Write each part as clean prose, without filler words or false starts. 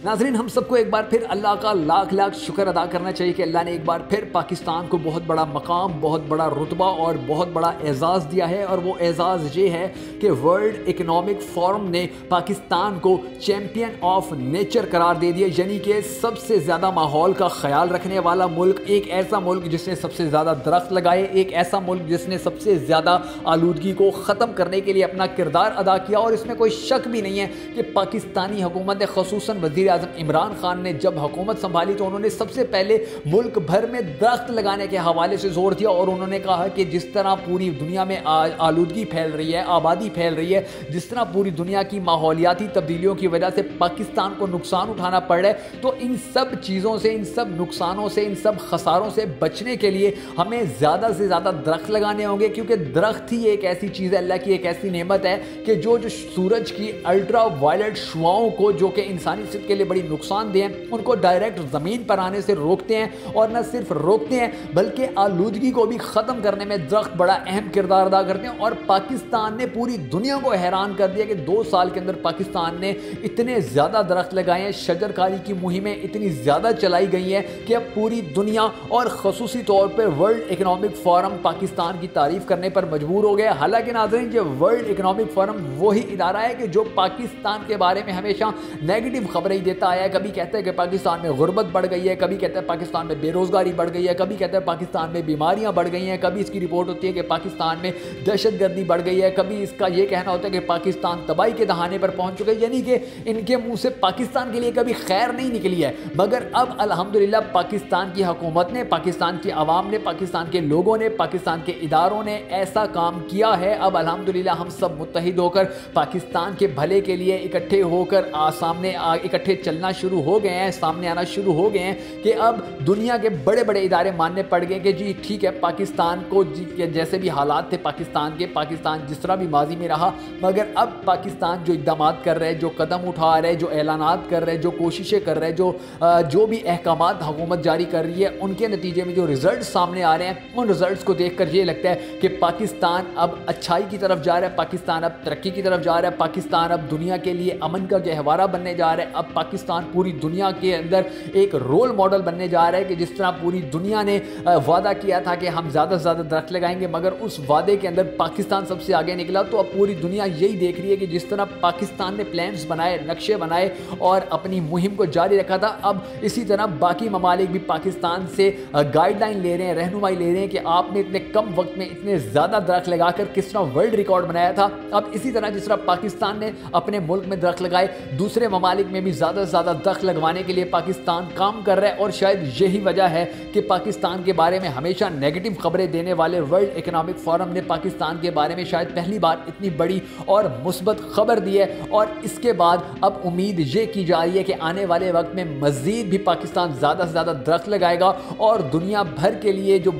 नाज़रीन, हम सबको एक बार फिर अल्लाह का लाख लाख शुक्र अदा करना चाहिए कि अल्लाह ने एक बार फिर पाकिस्तान को बहुत बड़ा मकाम, बहुत बड़ा रुतबा और बहुत बड़ा एज़ाज़ दिया है। और वो एज़ाज़ ये है कि वर्ल्ड इकनॉमिक फोरम ने पाकिस्तान को चैम्पियन ऑफ नेचर करार दे दिया, यानी कि सबसे ज़्यादा माहौल का ख्याल रखने वाला मुल्क, एक ऐसा मुल्क जिसने सबसे ज़्यादा दरख्त लगाए, एक ऐसा मुल्क जिसने सबसे ज़्यादा आलूदगी को ख़त्म करने के लिए अपना किरदार अदा किया। और इसमें कोई शक भी नहीं है कि पाकिस्तानी हुकूमत ने, ख़ुसूसन वज़ीर आज़म इमरान खान ने जब हुकूमत संभाली तो उन्होंने सबसे पहले मुल्क भर में दरख्त लगाने के हवाले से जोर दिया। और उन्होंने कहा कि जिस तरह पूरी दुनिया में आलूदगी फैल रही है, आबादी फैल रही है, जिस तरह पूरी दुनिया की माहौलियाती तब्दीलियों की वजह से पाकिस्तान को नुकसान उठाना पड़ रहा है, तो इन सब चीज़ों से, इन सब नुकसानों से, इन सब खसारों से बचने के लिए हमें ज़्यादा से ज़्यादा दरख्त लगाने होंगे। क्योंकि दरख्त ही एक ऐसी चीज़ है, अल्लाह की एक ऐसी नेमत है कि जो सूरज की अल्ट्रा वायलेट शुआओं को, जो कि इंसानी सेहत के लिए बड़ी नुकसानदेह हैं, उनको डायरेक्ट ज़मीन पर आने से रोकते हैं। और न सिर्फ रोकते हैं बल्कि आलूदगी को भी ख़त्म करने में दरख्त बड़ा अहम किरदार अदा करते हैं। और पाकिस्तान ने पूरी दुनिया को हैरान कर दिया कि 2 साल के अंदर पाकिस्तान ने इतने ज़्यादा दरख्त लगाए हैं, शजरकारी की मुहिमें इतनी ज़्यादा चलाई गई हैं कि अब पूरी दुनिया और ख़ुसूसी तौर पर वर्ल्ड इकनॉमिक फोरम पाकिस्तान की तारीफ़ करने पर मजबूर हो गया। हालांकि नाज़रीन, ये वर्ल्ड इकनॉमिक फोरम वही इदारा है कि जो पाकिस्तान के बारे में हमेशा नेगेटिव खबरें ही देता आया है। कभी कहते हैं कि पाकिस्तान में गुर्बत बढ़ गई है, कभी कहते हैं पाकिस्तान में बेरोज़गारी बढ़ गई है, कभी कहते हैं पाकिस्तान में बीमारियां बढ़ गई हैं, कभी इसकी रिपोर्ट होती है कि पाकिस्तान में दहशतगर्दी बढ़ गई है, कभी इसका ये कहना होता है कि पाकिस्तान तबाही के दहाने पर पहुंच चुके हैं। यानी कि इनके मुंह से पाकिस्तान के लिए कभी खैर नहीं निकली है। मगर अब अल्हम्दुलिल्लाह पाकिस्तान की हुकूमत ने, पाकिस्तान की आवाम ने, पाकिस्तान के लोगों ने, पाकिस्तान के इदारों ने ऐसा काम किया है। अब अल्हम्दुलिल्लाह हम सब मुत्तहिद होकर पाकिस्तान के भले के लिए इकट्ठे होकर सामने इकट्ठे चलना शुरू हो गए हैं, सामने आना शुरू हो गए हैं कि अब दुनिया के बड़े बड़े इदारे मानने पड़ गए कि जी ठीक है, पाकिस्तान को जैसे भी हालात थे पाकिस्तान के, पाकिस्तान जिस तरह भी माजी में रहा, मगर अब पाकिस्तान जो इक़दामात कर रहे हैं, जो कदम उठा रहे हैं, जो ऐलानात कर रहे हैं, जो कोशिशें कर रहे हैं, जो भी अहकामात हुकूमत जारी कर रही है, उनके नतीजे में जो रिज़ल्ट सामने आ रहे हैं, उन रिज़ल्ट को देख कर ये लगता है कि पाकिस्तान अब अच्छाई की तरफ जा रहा है, पाकिस्तान अब तरक्की की तरफ जा रहा है, पाकिस्तान अब दुनिया के लिए अमन का गहवारा बनने जा रहा है। अब पाकिस्तान पूरी दुनिया के अंदर एक रोल मॉडल बनने जा रहा है कि जिस तरह पूरी दुनिया ने वादा किया था कि हम ज़्यादा से ज़्यादा दरख्त लगाएंगे, मगर उस वादे के अंदर पाकिस्तान सबसे आगे निकला। तो अब पूरी दुनिया यही देख रही है कि जिस तरह पाकिस्तान ने प्लान्स बनाए, नक्शे बनाए और अपनी मुहिम को जारी रखा था, अब इसी तरह बाकी ममालिक भी पाकिस्तान से गाइडलाइन ले रहे हैं, रहनुमाई ले रहे हैं कि आपने इतने कम वक्त में इतने ज़्यादा दरख्त लगाकर किस तरह वर्ल्ड रिकॉर्ड बनाया था। अब इसी तरह जिस तरह पाकिस्तान ने अपने मुल्क में दरख्त लगाए, दूसरे ममालिक में भी ज़्यादा से ज़्यादा दरख्त लगवाने के लिए पाकिस्तान काम कर रहा है। और शायद यही वजह है कि पाकिस्तान के बारे में हमेशा नेगेटिव खबरें देने वाले वर्ल्ड इकनॉमिक फोरम ने पाकिस्तान के बारे में शायद पहली बार इतनी बड़ी और मुस्बत खबर दी है। और इसके बाद अब उम्मीद ये की जा रही है कि आने वाले वक्त में मज़ीद भी पाकिस्तान ज़्यादा से ज़्यादा दरख्त लगाएगा और दुनिया भर के लिए जो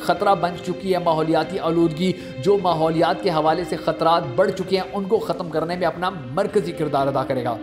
ख़तरा बन चुकी है माहौलियाती आलूदगी, जो माहौलियात के हवाले से ख़तरात बढ़ चुके हैं, उनको ख़त्म करने में अपना मरकज़ी किरदार अदा करेगा।